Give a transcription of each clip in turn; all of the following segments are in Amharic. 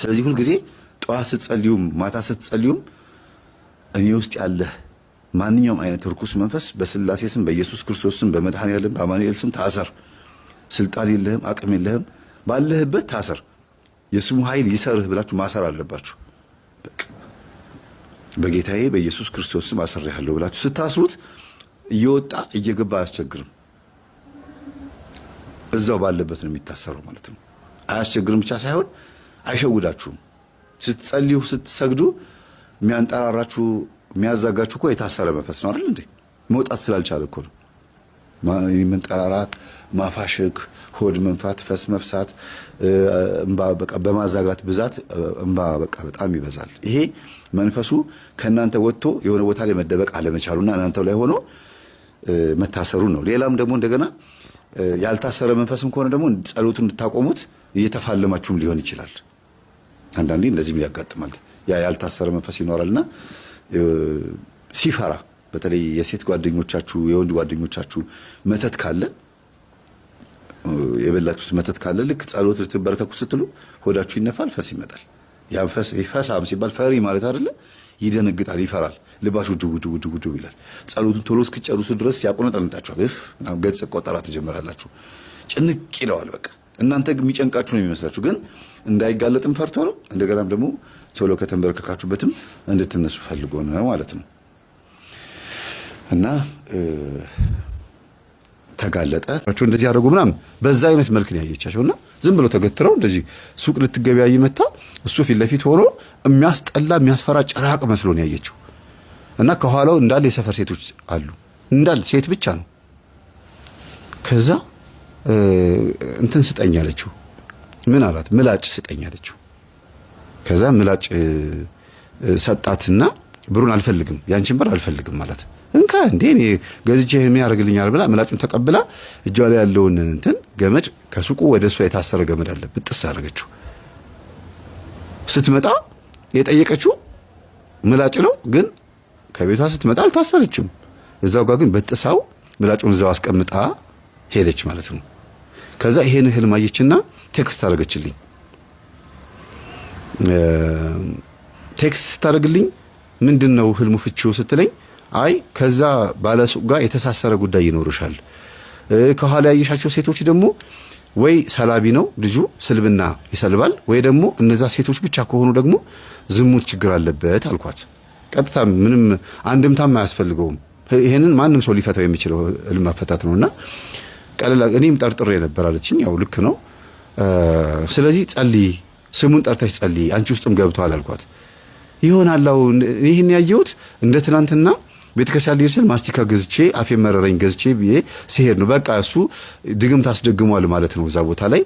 ስለዚህ ሁል ጊዜ ጠዋት ስትጸልዩም ማታ ስትጸልዩም እኔ ውስጥ ያለ ማንኛውም አይነት ርኩስ መንፈስ በስላሴ ስም በኢየሱስ ክርስቶስ ስም በመድኃኔዓለም በአማኑኤል ስም ታሰር። ስልጣን የለህም፣ አቅም የለህም፣ ባለህበት ታሰር፣ የስሙ ኃይል ይሰርህ ብላችሁ ማሰር አለባችሁ። በጌታዬ በኢየሱስ ክርስቶስ ስም አስሬሃለሁ ብላችሁ ስታስሩት እየወጣ እየገባ አያስቸግርም። እዛው ባለበት ነው የሚታሰረው ማለት ነው። አያስቸግርም ብቻ ሳይሆን አይሸውዳችሁም። ስትጸልዩ ስትሰግዱ የሚያንጠራራችሁ የሚያዛጋችሁ እኮ የታሰረ መንፈስ ነው አይደል እንዴ? መውጣት ስላልቻለ እኮ ነው። መንጠራራት፣ ማፋሸክ፣ ሆድ መንፋት፣ ፈስ መፍሳት፣ እንባ በቃ በማዛጋት ብዛት እንባ በቃ በጣም ይበዛል። ይሄ መንፈሱ ከእናንተ ወጥቶ የሆነ ቦታ ላይ መደበቅ አለመቻሉና እናንተው ላይ ሆኖ መታሰሩ ነው። ሌላም ደግሞ እንደገና ያልታሰረ መንፈስም ከሆነ ደግሞ ጸሎቱን እንድታቆሙት እየተፋለማችሁም ሊሆን ይችላል። አንዳንዴ እንደዚህም ያጋጥማል። ያ ያልታሰረ መንፈስ ይኖራልና ሲፈራ በተለይ የሴት ጓደኞቻችሁ የወንድ ጓደኞቻችሁ መተት ካለ የበላችሁት መተት ካለ ልክ ጸሎት ልትበረከኩ ስትሉ ሆዳችሁ ይነፋል፣ ፈስ ይመጣል። ያ ፈስ ይፈሳም ሲባል ፈሪ ማለት አይደለ? ይደነግጣል፣ ይፈራል፣ ልባችሁ ድው ይላል። ጸሎቱን ቶሎ እስኪጨርሱ ድረስ ያቆነጠንጣችኋል። ገጽ ቆጠራ ትጀምራላችሁ። ጭንቅ ይለዋል። በቃ እናንተ የሚጨንቃችሁ ነው የሚመስላችሁ፣ ግን እንዳይጋለጥም ፈርቶ ነው። እንደገናም ደግሞ ቶሎ ከተንበረከካችሁበትም እንድትነሱ ፈልጎ ነው ማለት ነው። እና ተጋለጠ እንደዚህ ያደረጉ ምናምን በዛ አይነት መልክ ነው ያየቻቸውና ዝም ብሎ ተገትረው እንደዚህ ሱቅ ልትገበያይ መጣ። እሱ ፊት ለፊት ሆኖ የሚያስጠላ የሚያስፈራ ጭራቅ መስሎ ነው ያየችው። እና ከኋላው እንዳለ የሰፈር ሴቶች አሉ፣ እንዳለ ሴት ብቻ ነው። ከዛ እንትን ስጠኝ አለችው። ምን አላት? ምላጭ ስጠኝ አለችው። ከዛ ምላጭ ሰጣትና ብሩን አልፈልግም፣ ያንቺን ብር አልፈልግም ማለት እንካ እንዴ እኔ ገዝቼ ምን ያደርግልኛል ብላ ምላጩን ተቀብላ እጇ ላይ ያለውን እንትን ገመድ ከሱቁ ወደ እሷ የታሰረ ገመድ አለ ብጥስ አደረገችው። ስትመጣ የጠየቀችው ምላጭ ነው፣ ግን ከቤቷ ስትመጣ አልታሰረችም። እዛው ጋር ግን በጥሳው ምላጩን እዛው አስቀምጣ ሄደች ማለት ነው። ከዛ ይሄን ህልም አየችና ቴክስት አደረገችልኝ። ቴክስት ታደርግልኝ ምንድነው ህልሙ ፍቺው ስትለኝ፣ አይ ከዛ ባለሱቅ ጋር የተሳሰረ ጉዳይ ይኖርሻል። ከኋላ ያየሻቸው ሴቶች ደግሞ ወይ ሰላቢ ነው ልጁ ስልብና ይሰልባል፣ ወይ ደግሞ እነዛ ሴቶች ብቻ ከሆኑ ደግሞ ዝሙት ችግር አለበት አልኳት። ቀጥታ ምንም አንድምታም አያስፈልገውም። ይሄንን ማንም ሰው ሊፈታው የሚችለው ህልም አፈታት ነውና ቀለላ እኔም ጠርጥሬ ነበር አለችኝ። ያው ልክ ነው። ስለዚህ ጸልይ፣ ስሙን ጠርተሽ ጸልይ፣ አንቺ ውስጥም ገብቷል አልኳት። ይሆናል ይሄን ያየሁት እንደ ትናንትና ቤተክርስቲያን ልሄድ ስል ማስቲካ ገዝቼ አፌ መረረኝ ገዝቼ ብዬ ሲሄድ ነው። በቃ እሱ ድግምት አስደግሟል ማለት ነው። እዛ ቦታ ላይ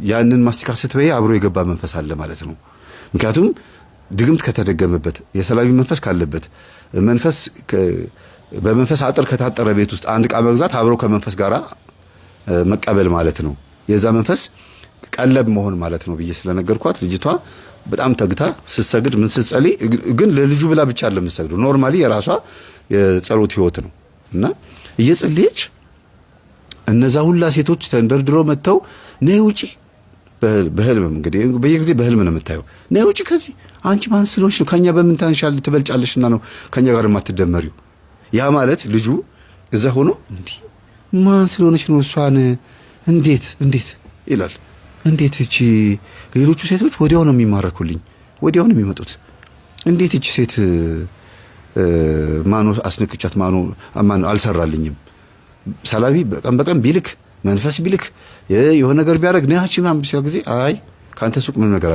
ያንን ማስቲካ ስትበይ አብሮ የገባ መንፈስ አለ ማለት ነው። ምክንያቱም ድግምት ከተደገመበት የሰላቢ መንፈስ ካለበት መንፈስ በመንፈስ አጥር ከታጠረ ቤት ውስጥ አንድ ዕቃ መግዛት አብሮ ከመንፈስ ጋራ መቀበል ማለት ነው። የዛ መንፈስ ቀለብ መሆን ማለት ነው ብዬ ስለነገርኳት ልጅቷ በጣም ተግታ ስትሰግድ ምን ስትጸልይ ግን ለልጁ ብላ ብቻ አይደለም የምትሰግደው፣ ኖርማሊ የራሷ የጸሎት ህይወት ነው። እና እየጸለየች እነዛ ሁላ ሴቶች ተንደርድረው መጥተው ነይ ውጪ፣ በህልም እንግዲህ በየጊዜ በህልም ነው የምታየው። ነይ ውጪ ከዚህ አንቺ ማን ስለሆንሽ ነው? ከኛ በምን ታንሻል ትበልጫለሽና ነው ከኛ ጋር የማትደመሪው? ያ ማለት ልጁ እዛ ሆኖ እንዴ ማን ስለሆነች ነው እሷን እንዴት ይላል። እንዴት እቺ ሌሎቹ ሴቶች ወዲያው ነው የሚማረኩልኝ፣ ወዲያው ነው የሚመጡት። እንዴት እቺ ሴት ማኑ አስነክቻት ማኑ አልሰራልኝም? ሰላቢ በቀን ቢልክ መንፈስ ቢልክ የሆነ ነገር ቢያደርግ ነያቺ ማን ቢሰው ጊዜ አይ ካንተ ሱቅ ምን ነገር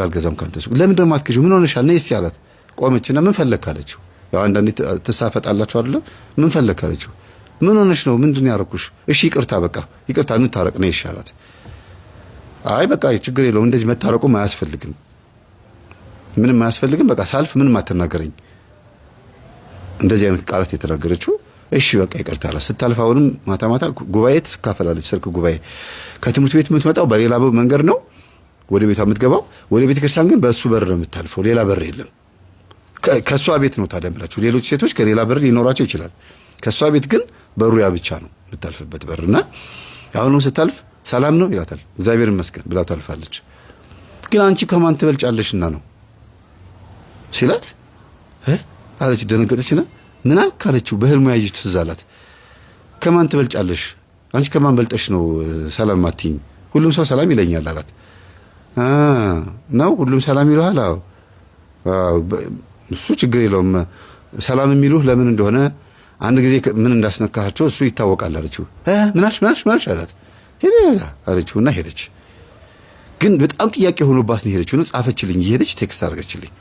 አልገዛም ካንተ ሱቅ። ለምን ደግሞ አትከጂው? ምን ሆነሻል? ነይ እስቲ አላት። ቆመችና ምን ፈለክ አለችው። ያው አንዳንዴ ትሳፈጣላችሁ አይደለም? ምን ፈለክ አለችው። ምን ሆነሽ ነው? ምንድነው ያረኩሽ? እሺ ይቅርታ፣ በቃ ይቅርታ እንታረቅ ነው ይሻላት። አይ በቃ ችግር የለውም እንደዚህ መታረቁም አያስፈልግም፣ ምንም አያስፈልግም፣ በቃ ሳልፍ ምንም አትናገረኝ። እንደዚህ አይነት ቃላት የተናገረችው እሺ በቃ ይቅርታ አላት። ስታልፍ አሁንም ማታ ጉባኤ ትካፈላለች፣ ስልክ ጉባኤ። ከትምህርት ቤት የምትመጣው በሌላ መንገድ ነው ወደ ቤቷ የምትገባው። ወደ ቤተ ክርስቲያን ግን በእሱ በር ነው የምታልፈው፣ ሌላ በር የለም። ከሷ ቤት ነው ታዲያ የምላችሁ። ሌሎች ሴቶች ከሌላ በር ሊኖራቸው ይችላል፣ ከሷ ቤት ግን በሩ ያ ብቻ ነው የምታልፍበት በርና አሁንም ስታልፍ ሰላም ነው ይላታል። እግዚአብሔር ይመስገን ብላ ታልፋለች። ግን አንቺ ከማን ትበልጫለሽና ነው ሲላት አለች። ደነገጠችና ምን አልክ አለችው። በህልሙ ያየችው ትዝ አላት። ከማን ትበልጫለሽ? አንቺ ከማን በልጠሽ ነው ሰላም ማትይኝ? ሁሉም ሰው ሰላም ይለኛል አላት። ነው ሁሉም ሰላም ይለዋል? አዎ እሱ ችግር የለውም። ሰላም የሚሉህ ለምን እንደሆነ አንድ ጊዜ ምን እንዳስነካቸው እሱ ይታወቃል አለችው። ምናሽ አላት። ሄደዛ አለችውና ሄደች። ግን በጣም ጥያቄ ሆኖባት ነው ሄደችው። ጻፈችልኝ፣ ሄደች ቴክስት አድርገችልኝ።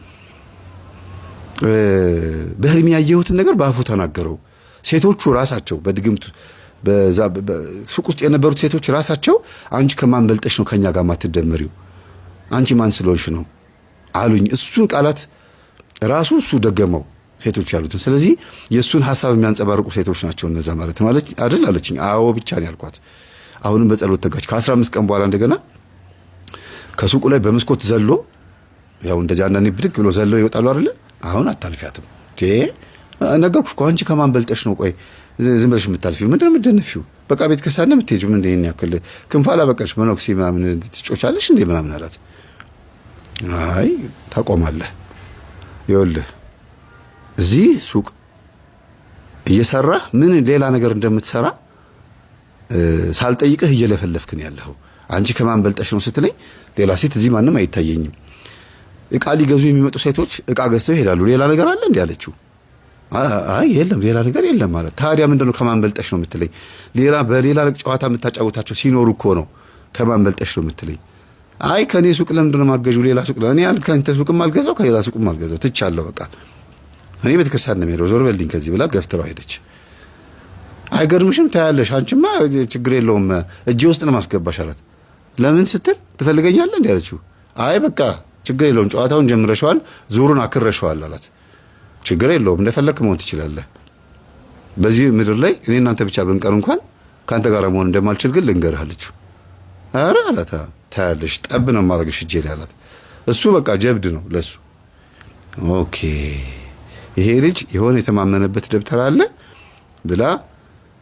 በህልም ያየሁትን ነገር በአፉ ተናገረው። ሴቶቹ ራሳቸው በድግምት በዛ ሱቅ ውስጥ የነበሩት ሴቶች ራሳቸው አንቺ ከማን በልጠሽ ነው ከኛ ጋር ማትደመሪው? አንቺ ማን ስለሆንሽ ነው አሉኝ። እሱን ቃላት ራሱ እሱ ደገመው ሴቶች ያሉትን። ስለዚህ የእሱን ሐሳብ የሚያንጸባርቁ ሴቶች ናቸው እነዛ ማለት አይደል አለችኝ። አዎ ብቻ ነው ያልኳት። አሁንም በጸሎት ተጋች። ከ15 ቀን በኋላ እንደገና ከሱቁ ላይ በመስኮት ዘሎ ያው እንደዚህ አንዳንዴ ብድግ ብሎ ዘሎ ይወጣሉ አይደል? አሁን አታልፊያትም ነገርኩሽ እኮ አንቺ ከማን በልጠሽ ነው? ቆይ ዝም ብለሽ የምታልፊው ምንድን ነው የምትደንፊው? በቃ ቤተ ክርስቲያን ነው የምትሄጂው? ምንድን ይሄን ያክል ክንፋላ በቃሽ መኖክሲ ምናምን ትጮቻለሽ እንዴ ምናምን አላት። አይ ታቆማለህ። ይኸውልህ እዚህ ሱቅ እየሰራህ ምን ሌላ ነገር እንደምትሰራ ሳልጠይቅህ እየለፈለፍክ ነው ያለኸው። አንቺ ከማን በልጠሽ ነው ስትለኝ ሌላ ሴት እዚህ ማንም አይታየኝም። እቃ ሊገዙ የሚመጡ ሴቶች እቃ ገዝተው ይሄዳሉ። ሌላ ነገር አለ እንዴ አለችው። አይ የለም ሌላ ነገር የለም ማለት። ታዲያ ምንድነው ከማን በልጠሽ ነው የምትለኝ? በሌላ ጨዋታ የምታጫውታቸው ሲኖሩ እኮ ነው ከማን በልጠሽ ነው የምትለኝ? አይ ከኔ ሱቅ ለምንድነው ማገዡ? ሌላ ሱቅ እኔ ከአንተ ሱቅም አልገዛው ከሌላ ሱቅም አልገዛው ትቻለሁ። በቃ እኔ ቤተክርስቲያን ነው የምሄደው፣ ዞር በልኝ ከዚህ ብላ ገፍትራው ሄደች። አይገርምሽም? ታያለሽ አንቺማ ችግር የለውም እጄ ውስጥ ነው ማስገባሽ አላት። ለምን ስትል ትፈልገኛለህ እንዴ አለችው። አይ በቃ ችግር የለውም ጨዋታውን ጀምረሽዋል፣ ዙሩን አክረሽዋል አላት። ችግር የለውም እንደፈለክ መሆን ትችላለህ። በዚህ ምድር ላይ እኔ እናንተ ብቻ ብንቀር እንኳን ካንተ ጋር መሆን እንደማልችል ግን ልንገርህ አለችው። ኧረ አላት። ታያለሽ ጠብ ነው ማድረግሽ እጄ ላይ አላት። እሱ በቃ ጀብድ ነው ለሱ። ኦኬ ይሄ ልጅ የሆነ የተማመነበት ደብተር አለ ብላ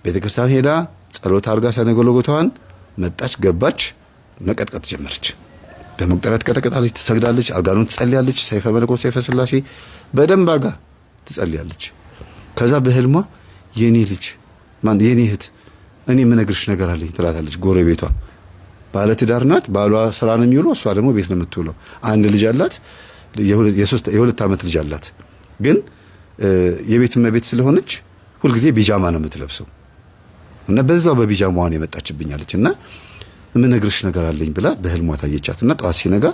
ቤተክርስቲያን ሄዳ ጸሎት አድርጋ ሰነገለጎቷን መጣች፣ ገባች፣ መቀጥቀጥ ጀመረች። በመቁጠሪያ ትቀጠቅጣለች፣ ትሰግዳለች፣ አርጋኑን ትጸልያለች፣ ሰይፈ መለኮት ሰይፈ ስላሴ በደንብ አርጋ ትጸልያለች። ከዛ በህልሟ የኔ ልጅ የኔ እህት እኔ የምነግርሽ ነገር አለኝ ትላታለች። ጎረቤቷ ባለ ትዳር ናት፣ ባሏ ስራ ነው የሚውለው፣ እሷ ደግሞ ቤት ነው የምትውለው። አንድ ልጅ አላት፣ የሁለት ዓመት ልጅ አላት። ግን የቤት እመቤት ስለሆነች ሁልጊዜ ቢጃማ ነው የምትለብሰው እና በዛው በቢጃማዋ ነው የመጣችብኛለች እና የምነግርሽ ነገር አለኝ ብላ በህልሟ ታየቻት። እና ጠዋት ሲነጋ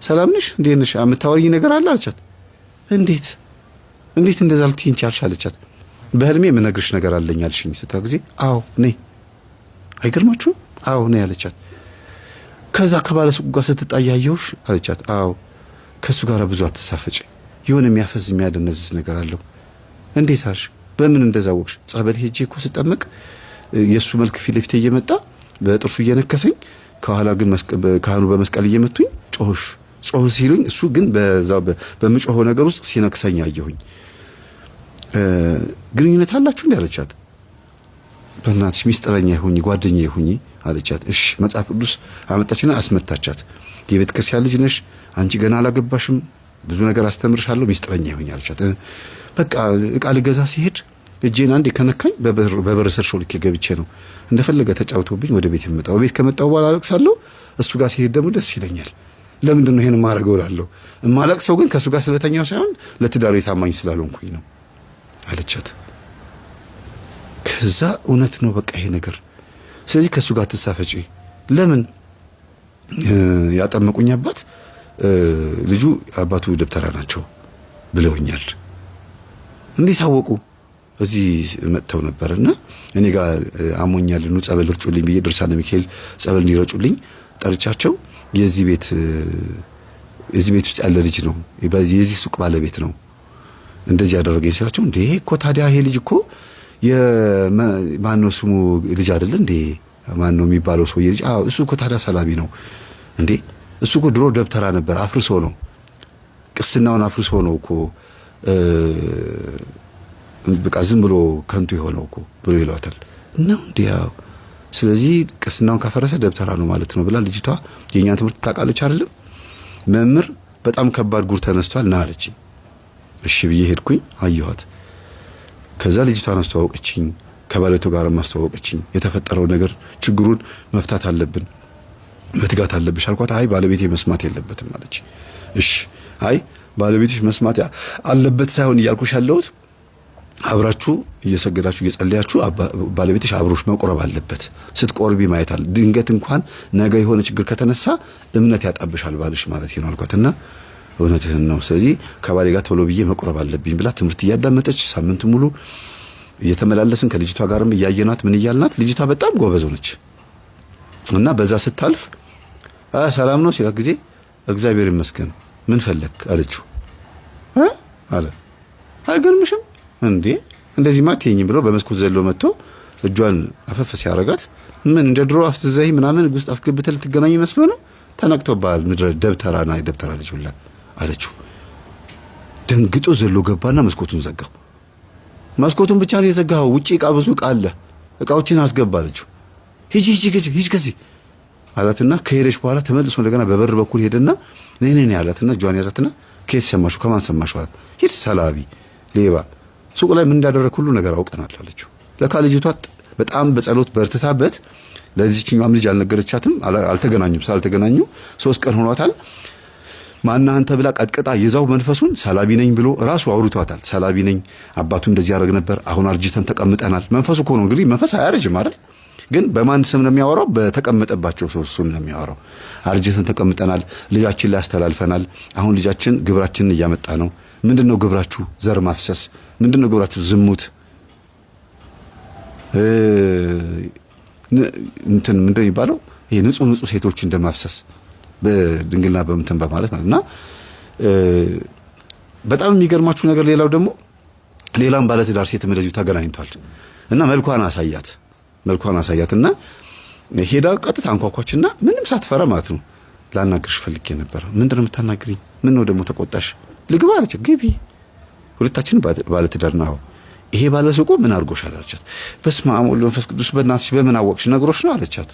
ሰላም ነሽ እንዴት ነሽ የምታወሪኝ ነገር አለ አለቻት። እንዴት እንደዛ ልትይኝ ቻልሽ አለቻት። በህልሜ የምነግርሽ ነገር አለኝ አልሽኝ ስትል ጊዜ አዎ ነይ አይገርማችሁም? አዎ ነይ አለቻት። ከዛ ከባለሱቁ ጋር ስትጣያየውሽ አለቻት። አዎ ከሱ ጋር ብዙ አትሳፈጭ፣ የሆነ የሚያፈዝ የሚያደነዝዝ ነገር አለው። እንዴት አልሽ? በምን እንደዛ ወቅሽ? ጸበል ሄጄ እኮ ስጠመቅ የሱ መልክ ፊት ለፊት እየመጣ በጥርሱ እየነከሰኝ ከኋላ ግን ካህኑ በመስቀል እየመቱኝ ጮህ ሲሉኝ እሱ ግን በዛው በምጮኸው ነገር ውስጥ ሲነክሰኝ አየሁኝ። ግንኙነት አላችሁ እንዴ አለቻት። በእናትሽ ሚስጥረኛ ይሁኝ ጓደኛ ይሁኝ አለቻት። እሺ መጽሐፍ ቅዱስ አመጣችና አስመታቻት። የቤተ ክርስቲያን ልጅ ነሽ አንቺ ገና አላገባሽም፣ ብዙ ነገር አስተምርሻለሁ፣ ሚስጥረኛ ይሁኝ አለቻት። በቃ እቃ ልገዛ ሲሄድ እጄን አንዴ ከነካኝ በበር ስር ሾልኬ ገብቼ ነው እንደፈለገ ተጫውቶብኝ ወደ ቤት የመጣው። ቤት ከመጣው በኋላ አለቅሳለሁ፣ እሱ ጋር ሲሄድ ደግሞ ደስ ይለኛል። ለምንድን ነው ይሄን ማረገው እላለሁ። እማለቅሰው ግን ከሱ ጋር ስለተኛው ሳይሆን ለትዳሩ ታማኝ ስላልሆንኩኝ ነው አለቻት። ከዛ እውነት ነው በቃ ይሄ ነገር፣ ስለዚህ ከሱ ጋር ትሳፈጪ። ለምን ያጠመቁኝ አባት ልጁ አባቱ ደብተራ ናቸው ብለውኛል። እንዴት አወቁ? እዚህ መጥተው ነበርና እኔ ጋር አሞኛል ኑ ጸበል እርጩልኝ ብዬ ድርሳነ ሚካኤል ጸበል እንዲረጩልኝ ጠርቻቸው የዚህ ቤት ውስጥ ያለ ልጅ ነው፣ የዚህ ሱቅ ባለቤት ነው እንደዚህ ያደረገኝ ስላቸው፣ እንዴ እኮ ታዲያ ይሄ ልጅ እኮ የማነው ስሙ ልጅ አይደለ እንዴ? ማነው የሚባለው ሰው ልጅ? አዎ እሱ እኮ ታዲያ ሰላቢ ነው እንዴ? እሱ እኮ ድሮ ደብተራ ነበር፣ አፍርሶ ነው ቅስናውን አፍርሶ ነው እኮ በቃ ዝም ብሎ ከንቱ የሆነው እኮ ብሎ ይሏታል። ነው እንዴ? ያው ስለዚህ ቅስናውን ካፈረሰ ደብተራ ነው ማለት ነው ብላ ልጅቷ የኛን ትምህርት ታውቃለች አይደለም። መምህር በጣም ከባድ ጉር ተነስቷል ና አለችኝ። እሺ ብዬ ሄድኩኝ አየኋት። ከዛ ልጅቷን አስተዋወቀችኝ፣ ከባለቤቷ ጋር ማስተዋወቀችኝ። የተፈጠረው ነገር ችግሩን መፍታት አለብን መትጋት አለብሽ አልኳት። አይ ባለቤቴ መስማት የለበትም አለች። እሺ አይ ባለቤትሽ መስማት አለበት ሳይሆን እያልኩሽ ያለሁት አብራችሁ እየሰገዳችሁ እየጸለያችሁ ባለቤትሽ አብሮሽ መቆረብ አለበት። ስትቆርቢ ማየት አለ። ድንገት እንኳን ነገ የሆነ ችግር ከተነሳ እምነት ያጣብሻል ባልሽ ማለት ነው አልኳትና እውነትህን ነው። ስለዚህ ከባሌ ጋር ቶሎ ብዬ መቆረብ አለብኝ ብላ ትምህርት እያዳመጠች ሳምንት ሙሉ እየተመላለስን ከልጅቷ ጋርም እያየናት ምን እያልናት ልጅቷ በጣም ጎበዝ ሆነች እና በዛ ስታልፍ ሰላም ነው ሲላት ጊዜ እግዚአብሔር ይመስገን ምን ፈለክ አለችው። አለ አይገርምሽም እንዴ እንደዚህ ማትየኝም ብሎ በመስኮት ዘሎ መጥቶ እጇን አፈፍ ሲያረጋት ምን እንደ ድሮ አፍትዘይ ምናምን ውስጥ አፍገብተል ትገናኝ መስሎ ነው ተነቅቶባል ምድረ ደብተራና ደብተራ ልጅ ሁላ አለችው። ደንግጦ ዘሎ ገባና መስኮቱን ዘጋው። መስኮቱን ብቻ ነው የዘጋው። ውጪ ዕቃ ብዙ ዕቃ አለ ዕቃዎችን አስገባ አለችው። ሂጂ ከዚህ አላትና ከሄደች በኋላ ተመልሶ እንደገና በበር በኩል ሄደና ነኝ ያላትና ጇን ያዛትና ኬስ ሰማሹ ከማን ሰማሹ አላት። ሂድ ሰላቢ ሌባ ሱቅ ላይ ምን እንዳደረክ ሁሉ ነገር አውቀናል አለችው። ለካ ልጅቷ በጣም በጸሎት በርትታበት ለዚህኛውም ልጅ አልነገረቻትም። አልተገናኙም። ሳልተገናኙ 3 ቀን ሆኗታል። ማና አንተ ብላ ቀጥቅጣ ይዛው መንፈሱን ሰላቢ ነኝ ብሎ ራሱ አውርቷታል። ሰላቢ ነኝ አባቱ እንደዚህ ያደርግ ነበር፣ አሁን አርጅተን ተቀምጠናል። መንፈሱ እኮ ነው እንግዲህ መንፈስ አያረጅም አይደል? ግን በማን ስም ነው የሚያወራው? በተቀመጠባቸው ሰው ስም ነው የሚያወራው። አርጅተን ተቀምጠናል፣ ልጃችን ላይ አስተላልፈናል። አሁን ልጃችን ግብራችንን እያመጣ ነው። ምንድነው ግብራችሁ? ዘር ማፍሰስ። ምንድነው ግብራችሁ? ዝሙት። እንትን ምንድነው የሚባለው? ይሄ ንጹህ ሴቶች እንደማፍሰስ በድንግልና በእንትን በማለት ነውና በጣም የሚገርማችሁ ነገር ሌላው ደግሞ ሌላም ባለትዳር ሴት እንደዚሁ ተገናኝቷል እና መልኳን አሳያትና ሄዳ ቀጥታ አንኳኳችና ምንም ሳትፈራ ማለት ነው ላናግርሽ ፈልጌ ነበር። ምንድነው የምታናግሪኝ? ምን ነው ደግሞ ተቆጣሽ? ልግባ አለች። ግቢ። ሁለታችን ባለትዳር ነው። ይሄ ባለሱቁ ምን አድርጎሻል አለቻት። በስመ አብ ወወልድ ወመንፈስ ቅዱስ በእናትሽ በምን አወቅሽ? ነግሮሽ ነው አለቻት።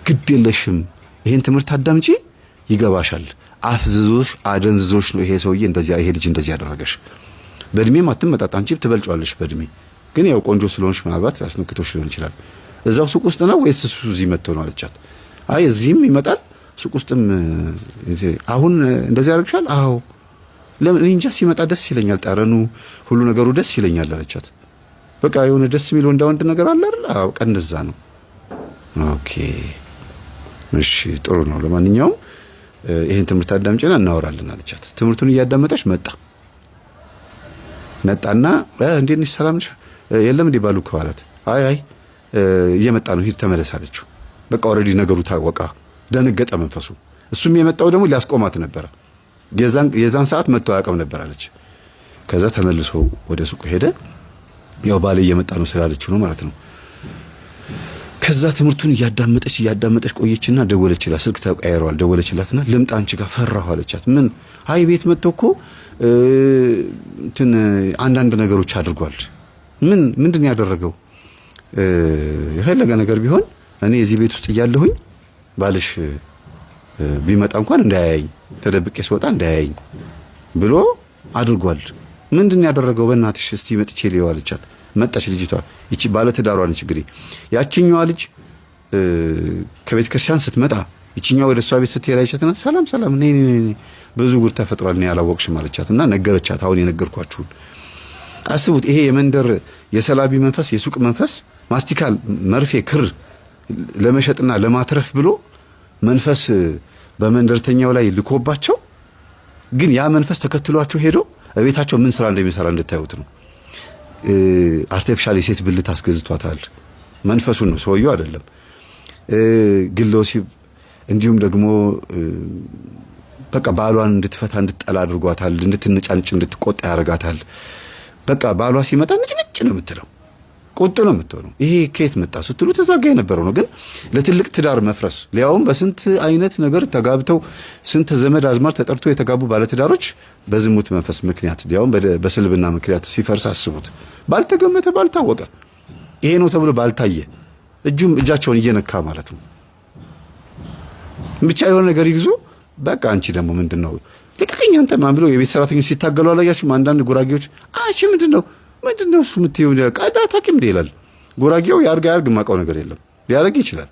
ግድ የለሽም ይሄን ትምህርት አዳምጪ ይገባሻል። አፍዝዞሽ አደንዝዞሽ ነው ይሄ ሰውዬ እንደዚህ ይሄ ልጅ እንደዚህ ያደረገሽ። በእድሜም አትመጣጣ አንቺ ትበልጫለሽ በእድሜ ግን ያው ቆንጆ ስለሆንሽ ምናልባት ያስነክቶሽ ሊሆን ይችላል። እዛው ሱቅ ውስጥ ነው ወይስ እሱ እዚህ መጥቶ ነው አለቻት። አይ እዚህም ይመጣል ሱቅ ውስጥም አሁን እንደዚህ ያደርግሻል? አዎ ለምን እንጃ ሲመጣ ደስ ይለኛል፣ ጠረኑ ሁሉ ነገሩ ደስ ይለኛል አለቻት። በቃ የሆነ ደስ የሚል ወንድ ነገር አለ አይደል? አዎ ቀንዛ ነው። ኦኬ እሺ ጥሩ ነው። ለማንኛውም ይሄን ትምህርት አዳምጪና እናወራለን አለቻት። ትምህርቱን እያዳመጠች መጣና እንዴት ነሽ ሰላም ነሽ? የለም እንዴ ባሉ ከዋላት አይ እየመጣ ነው ሂድ ተመለስ አለችው። በቃ ኦሬዲ ነገሩ ታወቃ። ደነገጠ መንፈሱ። እሱም የመጣው ደግሞ ሊያስቆማት ነበር። የዛን ሰዓት መጥቶ አያውቅም ነበር አለች። ከዛ ተመልሶ ወደ ሱቁ ሄደ። ያው ባለ እየመጣ ነው ስላለችው ነው ማለት ነው። ከዛ ትምህርቱን እያዳመጠች ቆየችና ደወለችላት። ስልክ ተቀያይሯል። ደወለችላትና ልምጣ አንቺ ጋር ፈራሁ አለቻት። ምን? አይ ቤት መጥቶ እኮ እንትን አንዳንድ ነገሮች አድርጓል። ምንድን ያደረገው? የፈለገ ነገር ቢሆን እኔ እዚህ ቤት ውስጥ እያለሁኝ ባልሽ ቢመጣ እንኳን እንዳያየኝ ተደብቄ ስወጣ እንዳያየኝ ብሎ አድርጓል። ምንድን ያደረገው? በእናትሽ እስቲ መጥቼ ልየው አለቻት። መጣች ልጅቷ። ይቺ ባለ ትዳሯ ነች እንግዲህ። ያቺኛዋ ልጅ ከቤተ ክርስቲያን ስትመጣ ይቺኛዋ ወደ እሷ ቤት ስትሄድ አይቻትና ሰላም ነይ ብዙ ጉድ ተፈጥሯል እኔ አላወቅሽም አለቻትና ነገረቻት። አሁን የነገርኳችሁን አስቡት። ይሄ የመንደር የሰላቢ መንፈስ የሱቅ መንፈስ ማስቲካል መርፌ ክር ለመሸጥና ለማትረፍ ብሎ መንፈስ በመንደርተኛው ላይ ልኮባቸው፣ ግን ያ መንፈስ ተከትሏቸው ሄዶ በቤታቸው ምን ስራ እንደሚሰራ እንድታዩት ነው። አርቲፊሻል የሴት ብልት አስገዝቷታል። መንፈሱን ነው ሰውየው አይደለም። ግለ ወሲብ እንዲሁም ደግሞ በቃ ባሏን እንድትፈታ እንድትጠላ አድርጓታል። እንድትነጫንጭ እንድትቆጣ ያደርጋታል። በቃ ባሏ ሲመጣ ንጭንጭ ነው የምትለው፣ ቁጡ ነው የምትሆነው። ይሄ ከየት መጣ ስትሉ ተዛጋ የነበረው ነው። ግን ለትልቅ ትዳር መፍረስ ሊያውም በስንት አይነት ነገር ተጋብተው ስንት ዘመድ አዝማር ተጠርቶ የተጋቡ ባለትዳሮች በዝሙት መንፈስ ምክንያት ሊያውም በስልብና ምክንያት ሲፈርስ አስቡት። ባልተገመተ ባልታወቀ ይሄ ነው ተብሎ ባልታየ እጃቸውን እየነካ ማለት ነው። ብቻ የሆነ ነገር ይግዙ። በቃ አንቺ ደግሞ ምንድነው ልቀቀኝ አንተ ማን ብለው የቤት ሰራተኞች ሲታገሉ አላያችሁም? አንዳንድ ጉራጌዎች አንቺ ምንድነው እሱ የምትይው ቀዳ ታቂም ይላል። ጉራጌው ያርጋ ማውቀው ነገር የለም ሊያደርግ ይችላል።